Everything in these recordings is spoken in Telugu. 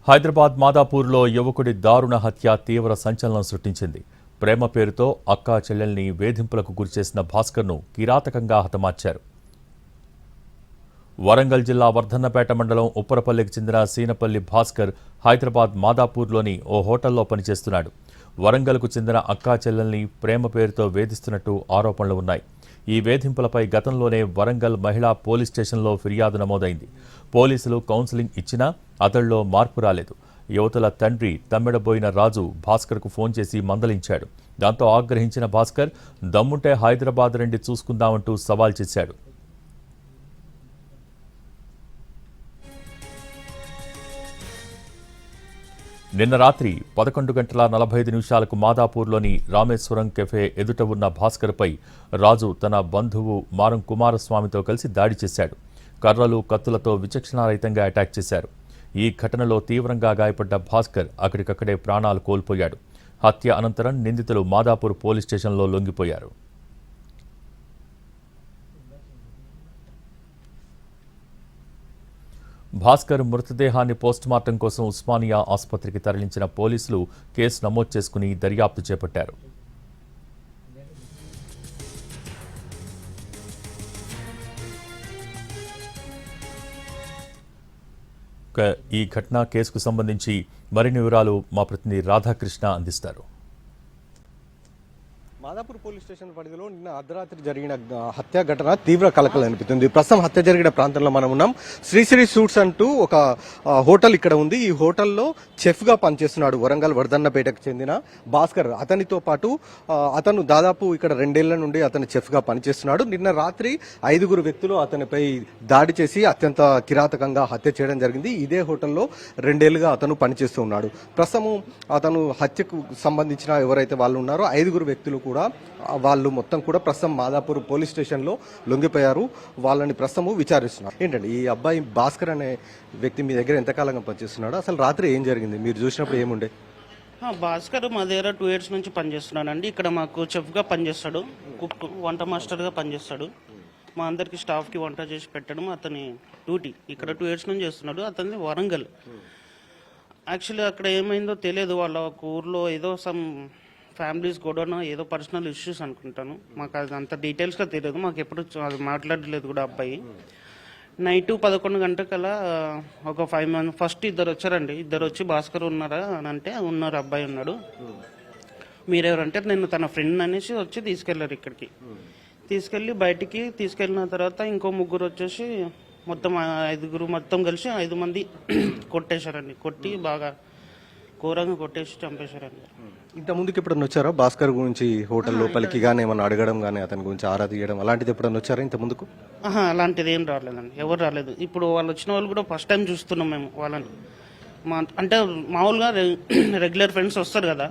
హైదరాబాద్ మాదాపూర్లో యువకుడి దారుణ హత్య తీవ్ర సంచలనం సృష్టించింది. ప్రేమ పేరుతో అక్కా చెల్లెల్ని వేధింపులకు గురిచేసిన భాస్కర్ను కిరాతకంగా హతమార్చారు. వరంగల్ జిల్లా వర్ధన్నపేట మండలం ఉప్పరపల్లికి చెందిన సీనపల్లి భాస్కర్ హైదరాబాద్ మాదాపూర్లోని ఓ హోటల్లో పనిచేస్తున్నాడు. వరంగల్కు చెందిన అక్కా చెల్లెల్ని ప్రేమ పేరుతో వేధిస్తున్నట్టు ఆరోపణలు ఉన్నాయి. ఈ వేధింపులపై గతంలోనే వరంగల్ మహిళా పోలీస్ స్టేషన్లో ఫిర్యాదు నమోదైంది. పోలీసులు కౌన్సిలింగ్ ఇచ్చినా అతడిలో మార్పు రాలేదు. యువతుల తండ్రి తమ్మెడబోయిన రాజు భాస్కర్కు ఫోన్ చేసి మందలించాడు. దాంతో ఆగ్రహించిన భాస్కర్ దమ్ముంటే హైదరాబాద్ రండి చూసుకుందామంటూ సవాల్ చేశాడు. నిన్న రాత్రి 11:45 మాదాపూర్లోని రామేశ్వరం కెఫే ఎదుట ఉన్న భాస్కర్పై రాజు తన బంధువు మారం కుమారస్వామితో కలిసి దాడి చేశాడు. కర్రలు, కత్తులతో విచక్షణారహితంగా అటాక్ చేశారు. ఈ ఘటనలో తీవ్రంగా గాయపడ్డ భాస్కర్ అక్కడికక్కడే ప్రాణాలు కోల్పోయాడు. హత్య అనంతరం నిందితులు మాదాపూర్ పోలీస్ స్టేషన్లో లొంగిపోయారు. భాస్కర్ మృతదేహాన్ని పోస్టుమార్టం కోసం ఉస్మానియా ఆసుపత్రికి తరలించిన పోలీసులు కేసు నమోదు చేసుకుని దర్యాప్తు చేపట్టారు. ఈ ఘటన కేసుకు సంబంధించి మరిన్ని వివరాలు మా ప్రతినిధి రాధాకృష్ణ అందిస్తారు. మాదాపూర్ పోలీస్ స్టేషన్ పరిధిలో నిన్న అర్ధరాత్రి జరిగిన హత్య ఘటన తీవ్ర కలకలం అనిపిస్తుంది. ప్రస్తుతం హత్య జరిగిన ప్రాంతంలో మనం ఉన్నాం. శ్రీశ్రీ సూట్స్ అంటూ ఒక హోటల్ ఇక్కడ ఉంది. ఈ హోటల్లో చెఫ్ గా పనిచేస్తున్నాడు వరంగల్ వర్ధన్నపేటకు చెందిన భాస్కర్. అతనితో పాటు అతను దాదాపు ఇక్కడ 2 ఏళ్ల నుండి అతను చెఫ్ గా పనిచేస్తున్నాడు. నిన్న రాత్రి 5 వ్యక్తులు అతనిపై దాడి చేసి అత్యంత కిరాతకంగా హత్య చేయడం జరిగింది. ఇదే హోటల్లో 2 ఏళ్లుగా అతను పనిచేస్తూ ఉన్నాడు. ప్రస్తుతం అతను హత్యకు సంబంధించిన ఎవరైతే వాళ్ళు ఉన్నారో 5 వ్యక్తులు కూడా వాళ్ళు మొత్తం కూడా ప్రస్తుతం మాదాపూర్ పోలీస్ స్టేషన్లో లొంగిపోయారు. వాళ్ళని ప్రస్తుతం విచారిస్తున్నారు. ఏంటండి ఈ అబ్బాయి భాస్కర్ అనే వ్యక్తి మీ దగ్గర ఎంతకాలంగా పనిచేస్తున్నాడు? అసలు రాత్రి ఏం జరిగింది? మీరు చూసినప్పుడు ఏముండే? భాస్కర్ మా దగ్గర 2 years నుంచి పనిచేస్తున్నాడండి. ఇక్కడ మాకు చెఫ్గా పనిచేస్తాడు, కుక్, వంట మాస్టర్గా పనిచేస్తాడు. మా అందరికి స్టాఫ్కి వంట చేసి పెట్టడం అతని డ్యూటీ. ఇక్కడ 2 years నుంచి చేస్తున్నాడు. అతని వరంగల్. యాక్చువల్లీ అక్కడ ఏమైందో తెలియదు. వాళ్ళ ఒక ఊర్లో ఏదో సమ్ ఫ్యామిలీస్ గొడవన ఏదో పర్సనల్ ఇష్యూస్ అనుకుంటాను. మాకు అది అంత డీటెయిల్స్గా తెలియదు. మాకు ఎప్పుడు అది మాట్లాడలేదు కూడా అబ్బాయి. నైట్ 11 గంటలకల్లా ఒక 5 months ఫస్ట్ 2 వచ్చారండి. 2 వచ్చి భాస్కర్ ఉన్నారా అని అంటే ఉన్నారు, అబ్బాయి ఉన్నాడు. మీరెవరంటే నేను తన ఫ్రెండ్ అనేసి వచ్చి తీసుకెళ్లారు. ఇక్కడికి తీసుకెళ్ళి బయటికి తీసుకెళ్ళిన తర్వాత ఇంకో 3 వచ్చేసి మొత్తం 5 మొత్తం కలిసి 5 మంది కొట్టేశారండి. కొట్టి బాగా ఘోరంగా కొట్టేసి చంపేశారండి. ఇంత ముందుకు ఎప్పుడన్నా వచ్చారా భాస్కర్ గురించి హోటల్ లోపలికి కానీ ఏమన్నా అడగడం కానీ అతని గురించి ఆరా తీయడం అలాంటిది ఎప్పుడన్నా వచ్చారా ఇంత ముందుకు? అలాంటిది ఏం రాలేదండి, ఎవరు రాలేదు. ఇప్పుడు వాళ్ళు వచ్చిన వాళ్ళు కూడా ఫస్ట్ టైం చూస్తున్నాం మేము వాళ్ళని. అంటే మామూలుగా రెగ్యులర్ ఫ్రెండ్స్ వస్తారు కదా,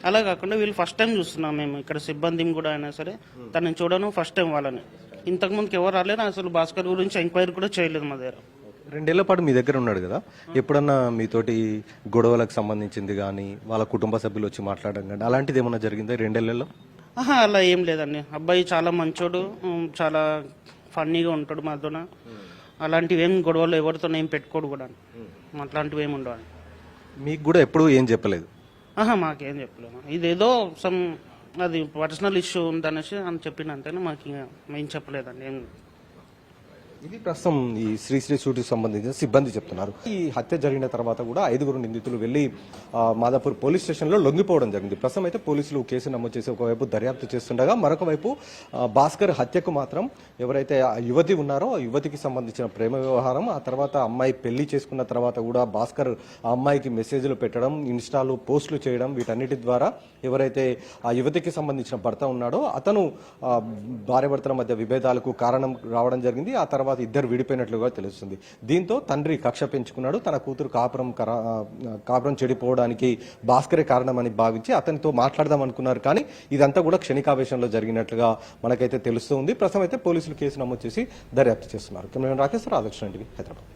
అలా కాకుండా వీళ్ళు ఫస్ట్ టైం చూస్తున్నాం మేము. ఇక్కడ సిబ్బంది కూడా అయినా సరే తనని చూడడం ఫస్ట్ టైం వాళ్ళని. ఇంతకుముందుకు ఎవరు రాలేదు. అసలు భాస్కర్ గురించి ఎంక్వైరీ కూడా చేయలేదు మా దగ్గర. 2 ఏళ్ల పాటు మీ దగ్గర ఉన్నాడు కదా, ఎప్పుడన్నా మీతోటి గొడవలకు సంబంధించింది కానీ వాళ్ళ కుటుంబ సభ్యులు వచ్చి మాట్లాడడం కానీ అలాంటిది ఏమన్నా జరిగిందా 2 ఏళ్లలో? అలా ఏం లేదండి. అబ్బాయి చాలా మంచోడు, చాలా ఫన్నీగా ఉంటాడు మాతోన. అలాంటివి ఏం గొడవలు ఎవరితో ఏం పెట్టుకోడు కూడా. అట్లాంటివి ఏమి ఉండవు. మీకు కూడా ఎప్పుడు ఏం చెప్పలేదు? మాకేం చెప్పలేదు. ఇదేదో సమ్ అది పర్సనల్ ఇష్యూ ఉందనేసి అని చెప్పినంతేనే మాకు ఇంకా ఏం చెప్పలేదండి. ఏం ఇది ప్రస్తుతం ఈ శ్రీశ్రీ సూటికి సంబంధించిన సిబ్బంది చెప్తున్నారు. ఈ హత్య జరిగిన తర్వాత కూడా 5 నిందితులు వెళ్లి మాదాపూర్ పోలీస్ స్టేషన్లో లొంగిపోవడం జరిగింది. ప్రస్తుతం అయితే పోలీసులు కేసు నమోదు చేసి ఒకవైపు దర్యాప్తు చేస్తుండగా మరొక వైపు భాస్కర్ హత్యకు మాత్రం ఎవరైతే ఆ యువతి ఉన్నారో ఆ యువతికి సంబంధించిన ప్రేమ వ్యవహారం, ఆ తర్వాత అమ్మాయి పెళ్లి చేసుకున్న తర్వాత కూడా భాస్కర్ ఆ అమ్మాయికి మెసేజ్లు పెట్టడం, ఇన్స్టాలో పోస్టులు చేయడం, వీటన్నిటి ద్వారా ఎవరైతే ఆ యువతికి సంబంధించిన భర్త ఉన్నాడో అతను భార్యాభర్తల మధ్య విభేదాలకు కారణం రావడం జరిగింది. ఆ తర్వాత ఇద్దరు విడిపోయినట్లుగా తెలుస్తుంది. దీంతో తండ్రి కక్ష పెంచుకున్నాడు. తన కూతురు కాపురం చెడిపోవడానికి భాస్కరే కారణమని భావించి అతనితో మాట్లాడదాం అనుకున్నారు. కానీ ఇదంతా కూడా క్షణికావేశంలో జరిగినట్లుగా మనకైతే తెలుస్తుంది. ప్రస్తుతం అయితే పోలీసులు కేసు నమోదు చేసి దర్యాప్తు చేస్తున్నారు. Cameraman Rakesh, Radhakrishna TV, Hyderabad.